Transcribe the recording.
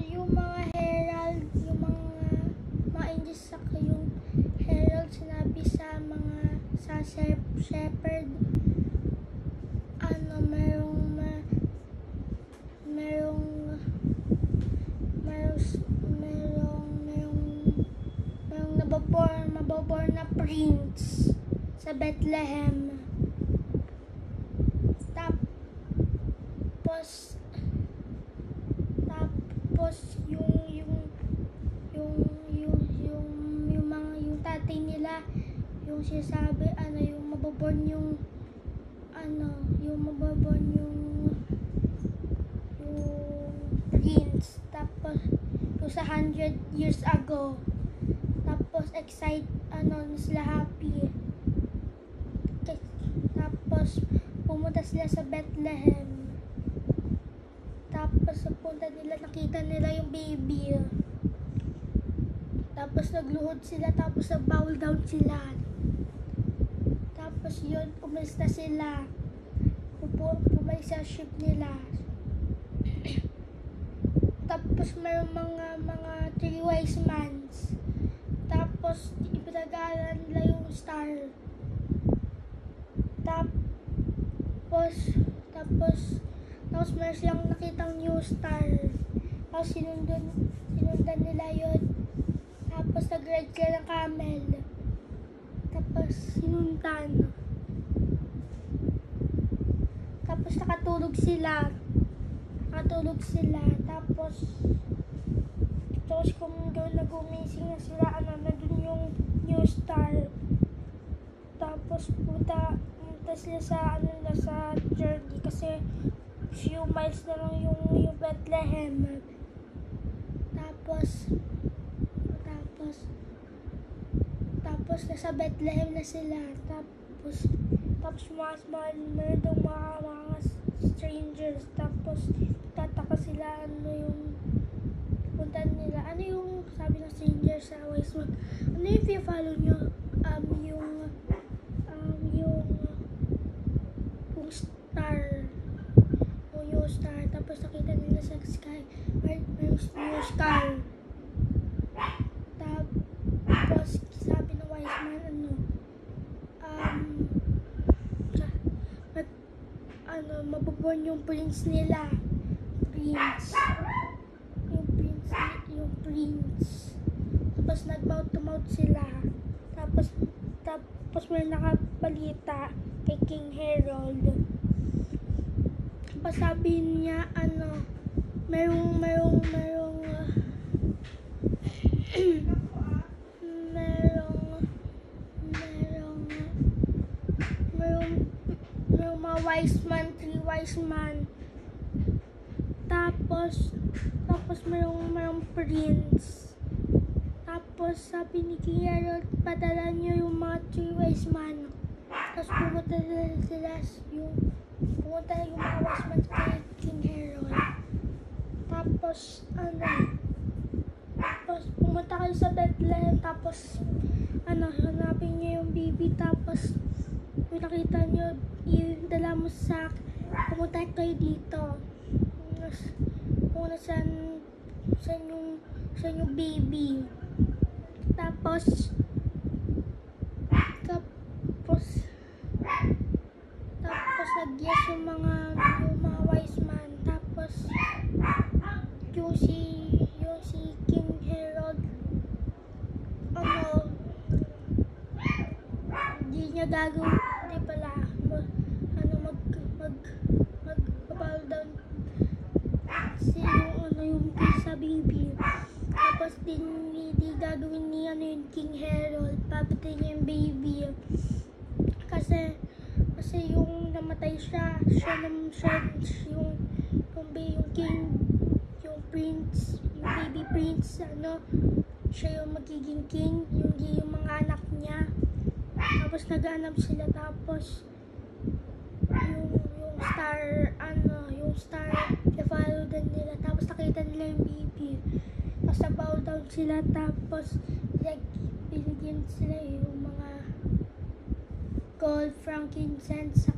yung mga herald, yung mga angels saka yung herald, sinabi sa shepherd, merong mabobor na prince sa Bethlehem. Tapos yung tatay nila, yung sinasabi, yung maboborn yung prince. Tapos yung sa 100 years ago. Tapos sila happy. Tapos pumunta sila sa Bethlehem. Tapos punta nila, nakita nila yung baby. Tapos nagluhod sila, tapos nag-bow down sila. Tapos yun, umalis na sila. Pumalis sa ship nila. Tapos mayroong mga 3 wise men. Tapos ipinagalan nila yung star. Tapos meron silang nakitang new star. Tapos sinundan nila yun. Tapos nag-ride sila ng camel. Tapos sinundan. Tapos nakatulog sila. Tapos kung doon nag-umising na sila, nandun yung new star. Tapos punta sila sa journey kasi few miles na lang yung Bethlehem. Tapos nasa Bethlehem na sila. Tapos meron daw mga strangers. Tapos tataka sila yung punta nila. Ano yung sabi ng stranger sa wise man? Ano yung i-follow nyo? Yung star. Yung star. Tapos nakita nila sa sky. Yung star. Tapos sabi ng wise man, mabuborn yung prince nila. Yung prince. Tapos nag-mouth to mouth sila. Tapos may nakabalita kay King Herod. Tapos sabi niya, merong mga wise man, 3 wise man. Tapos merong prince. Tapos sabi ni King Herod, padala niyo yung mga 3 wise man. Tapos pumunta yung mga wise man kay King Herod. Tapos pumunta kayo sa Bethlehem. Tapos hanapin niyo yung baby. Tapos kung nakita niyo, dala mo sa pumunta kayo dito. Kung saan yung baby. Tapos nag-yes yung mga wise man. Tapos yung si King Herod, hindi niya gagawin, hindi pala mag-bow down yung sa baby. Tapos hindi gagawin niya yung King Herod, papatay niya yung baby. Kasi yung namatay siya yung king, yung prince, yung baby prince, siya yung magiging king, yung mga anak niya. Tapos nag-aanap sila. Tapos yung star i-follow din nila. Tapos nakita nila yung baby. Tapos nag-bow down sila. Tapos binigyan sila yung mga gold, frankincense,